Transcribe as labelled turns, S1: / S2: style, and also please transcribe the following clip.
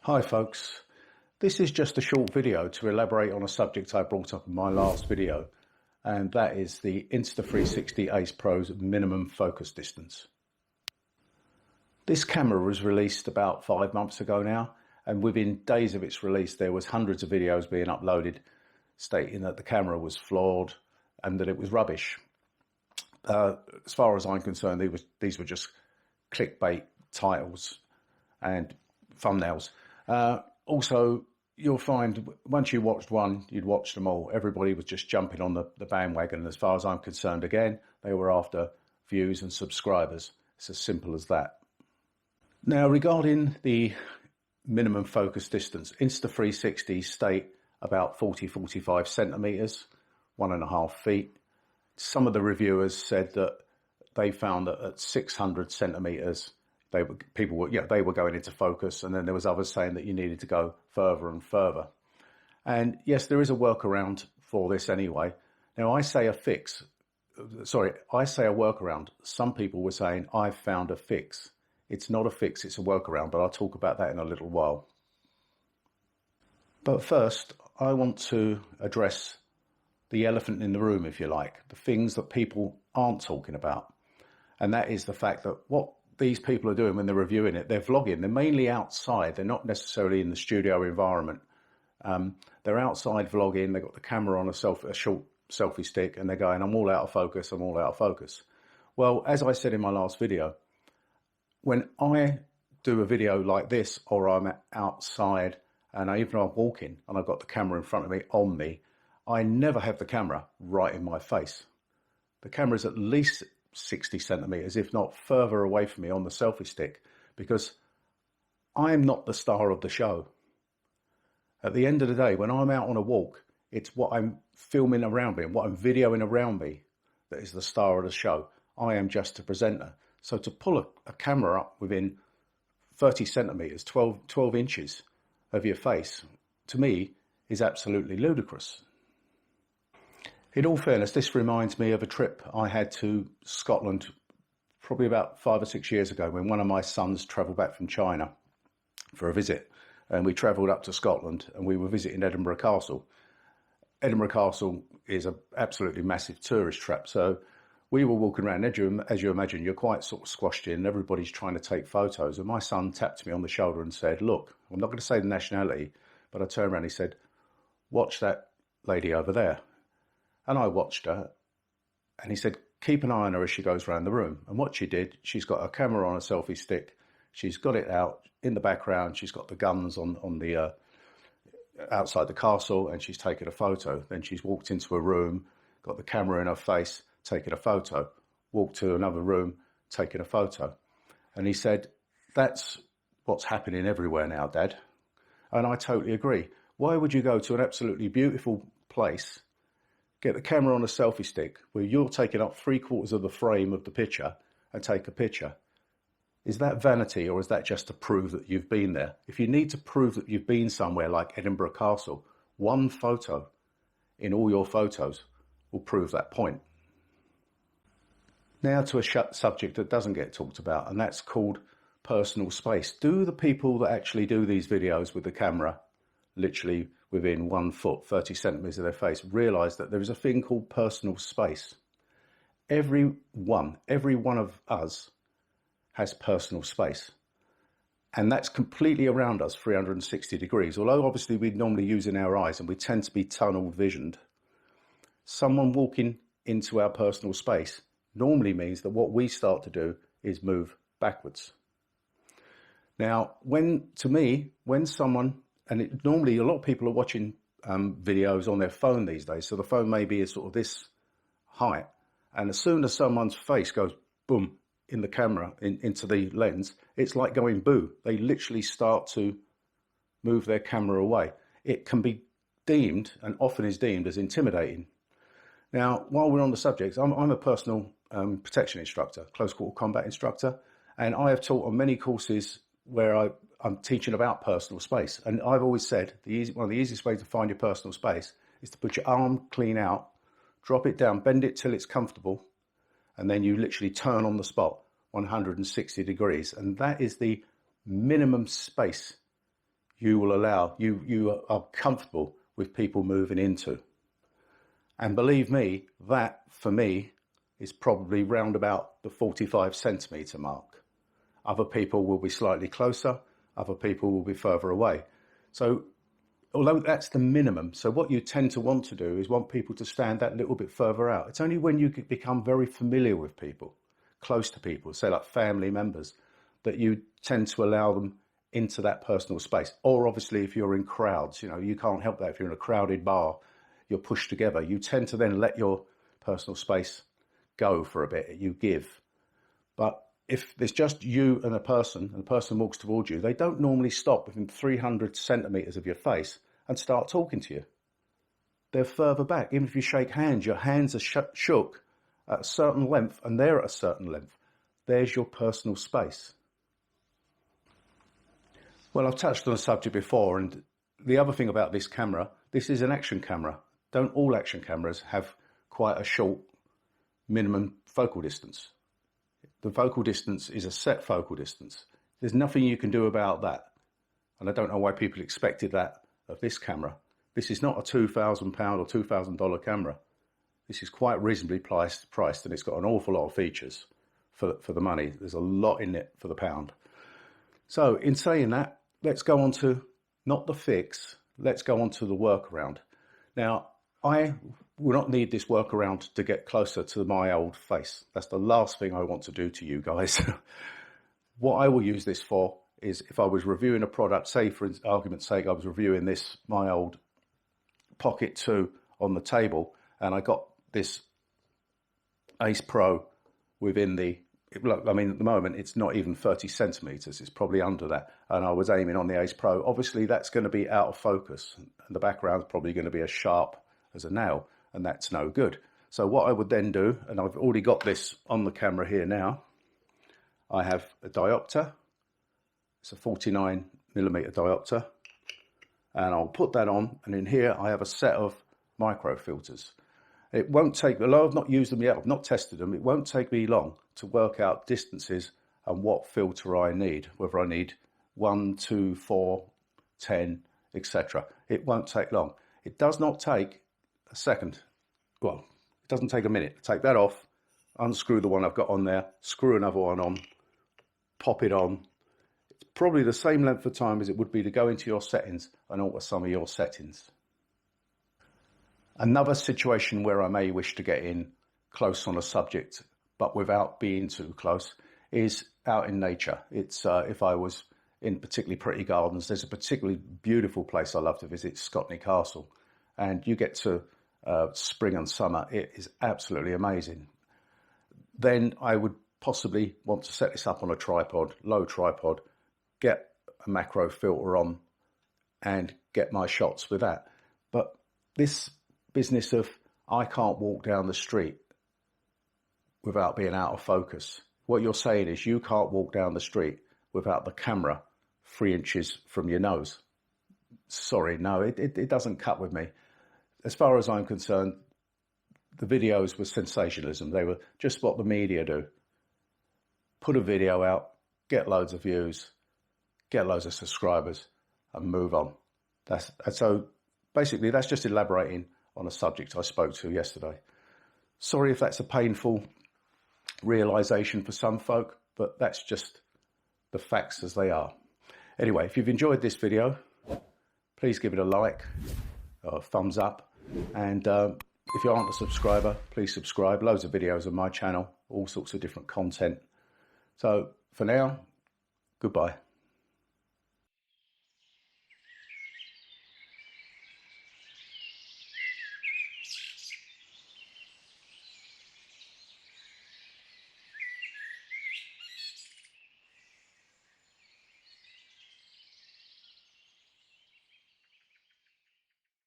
S1: Hi folks, this is just a short video to elaborate on a subject I brought up in my last video, and that is the Insta360 Ace Pro's minimum focus distance. This camera was released about 5 months ago now, and within days of its release there was hundreds of videos being uploaded stating that the camera was flawed and that it was rubbish. As far as I'm concerned, these were just clickbait titles and thumbnails. Also, you'll find once you watched one, you'd watched them all. Everybody was just jumping on the bandwagon. As far as I'm concerned, again, they were after views and subscribers. It's as simple as that. Now, regarding the minimum focus distance, Insta360 state about 40-45 centimeters, 1.5 feet. Some of the reviewers said that they found that at 600 centimeters, they were going into focus, and then there was others saying that you needed to go further and further. And yes, there is a workaround for this anyway. Now I say a workaround. Some people were saying I've found a fix. It's not a fix, it's a workaround, but I'll talk about that in a little while. But first, I want to address the elephant in the room, if you like, the things that people aren't talking about. And that is the fact that what these people are doing when they're reviewing it, they're vlogging. They're mainly outside. They're not necessarily in the studio environment. They're outside vlogging. They've got the camera on a short selfie stick, and they're going, I'm all out of focus. I'm all out of focus. Well, as I said in my last video, when I do a video like this, or I'm outside and I'm walking and I've got the camera in front of me, on me, I never have the camera right in my face. The camera's at least 60 centimeters, if not further away from me on the selfie stick, because I'm not the star of the show. At the end of the day, when I'm out on a walk, it's what I'm filming around me and what I'm videoing around me that is the star of the show. I am just a presenter. So to pull a camera up within 30 centimeters, 12 inches of your face, to me, is absolutely ludicrous. In all fairness, this reminds me of a trip I had to Scotland probably about 5 or 6 years ago, when one of my sons travelled back from China for a visit. And we travelled up to Scotland and we were visiting Edinburgh Castle. Edinburgh Castle is an absolutely massive tourist trap. So we were walking around, as you imagine, you're quite sort of squashed in, everybody's trying to take photos. And my son tapped me on the shoulder and said, look, I'm not going to say the nationality, but I turned around and he said, watch that lady over there. And I watched her, and he said, keep an eye on her as she goes around the room. And what she did, she's got her camera on a selfie stick. She's got it out in the background. She's got the guns on the outside the castle, and she's taken a photo. Then she's walked into a room, got the camera in her face, taken a photo, walked to another room, taken a photo. And he said, that's what's happening everywhere now, Dad. And I totally agree. Why would you go to an absolutely beautiful place, get the camera on a selfie stick where you're taking up 3/4 of the frame of the picture and take a picture? Is that vanity, or is that just to prove that you've been there? If you need to prove that you've been somewhere like Edinburgh Castle, one photo in all your photos will prove that point. Now to a subject that doesn't get talked about, and that's called personal space. Do the people that actually do these videos with the camera literally within 1 foot, 30 centimeters of their face, realize that there is a thing called personal space? Every one of us has personal space. And that's completely around us, 360 degrees. Although obviously we're normally using our eyes and we tend to be tunnel visioned, someone walking into our personal space normally means that what we start to do is move backwards. Now, when someone, and normally a lot of people are watching videos on their phone these days, so the phone maybe is sort of this height, and as soon as someone's face goes boom in the camera, into the lens, it's like going boo. They literally start to move their camera away. It can be deemed, and often is deemed, as intimidating. Now, while we're on the subject, I'm a personal protection instructor, close quarter combat instructor, and I have taught on many courses where I'm teaching about personal space. And I've always said one of the easiest ways to find your personal space is to put your arm clean out, drop it down, bend it till it's comfortable, and then you literally turn on the spot 160 degrees. And that is the minimum space you will allow, you are comfortable with people moving into. And believe me, that for me is probably round about the 45 centimetre mark. Other people will be slightly closer, other people will be further away. So although that's the minimum, so what you tend to want to do is want people to stand that little bit further out. It's only when you become very familiar with people, close to people, say like family members, that you tend to allow them into that personal space. Or obviously if you're in crowds, you can't help that. If you're in a crowded bar, you're pushed together. You tend to then let your personal space go for a bit, you give. But if there's just you and a person walks towards you, they don't normally stop within 300 centimetres of your face and start talking to you. They're further back. Even if you shake hands, your hands are shook at a certain length and they're at a certain length. There's your personal space. Well, I've touched on the subject before, and the other thing about this camera, this is an action camera. Don't all action cameras have quite a short minimum focal distance? The focal distance is a set focal distance. There's nothing you can do about that. And I don't know why people expected that of this camera. This is not a £2,000 or $2,000 camera. This is quite reasonably priced, and it's got an awful lot of features for the money. There's a lot in it for the pound. So in saying that, let's go on to not the fix, let's go on to the workaround. Now, I will not need this workaround to get closer to my old face. That's the last thing I want to do to you guys. What I will use this for is if I was reviewing a product, say for argument's sake, I was reviewing my old Pocket 2 on the table, and I got this Ace Pro within at the moment, it's not even 30 centimetres, it's probably under that. And I was aiming on the Ace Pro. Obviously, that's going to be out of focus, and the background's probably going to be as sharp as a nail, and that's no good. So what I would then do, and I've already got this on the camera here now, I have a diopter. It's a 49mm diopter, and I'll put that on, and in here I have a set of micro filters. It won't take, although I've not used them yet, I've not tested them, it won't take me long to work out distances and what filter I need, whether I need 1, 2, 4, 10, etc. It won't take long. It does not take a second. Well, it doesn't take a minute. Take that off, unscrew the one I've got on there, screw another one on, pop it on. It's probably the same length of time as it would be to go into your settings and alter some of your settings. Another situation where I may wish to get in close on a subject, but without being too close, is out in nature. It's if I was in particularly pretty gardens, there's a particularly beautiful place I love to visit, Scotney Castle. And you get to spring and summer, it is absolutely amazing. Then I would possibly want to set this up on a tripod, low tripod, get a macro filter on and get my shots with that. But this business of I can't walk down the street without being out of focus. What you're saying is you can't walk down the street without the camera 3 inches from your nose. Sorry, no, it doesn't cut with me. As far as I'm concerned, the videos were sensationalism. They were just what the media do. Put a video out, get loads of views, get loads of subscribers, and move on. So basically, that's just elaborating on a subject I spoke to yesterday. Sorry if that's a painful realisation for some folk, but that's just the facts as they are. Anyway, if you've enjoyed this video, please give it a like, or a thumbs up, and if you aren't a subscriber, please subscribe. Loads of videos on my channel, all sorts of different content. So for now, goodbye.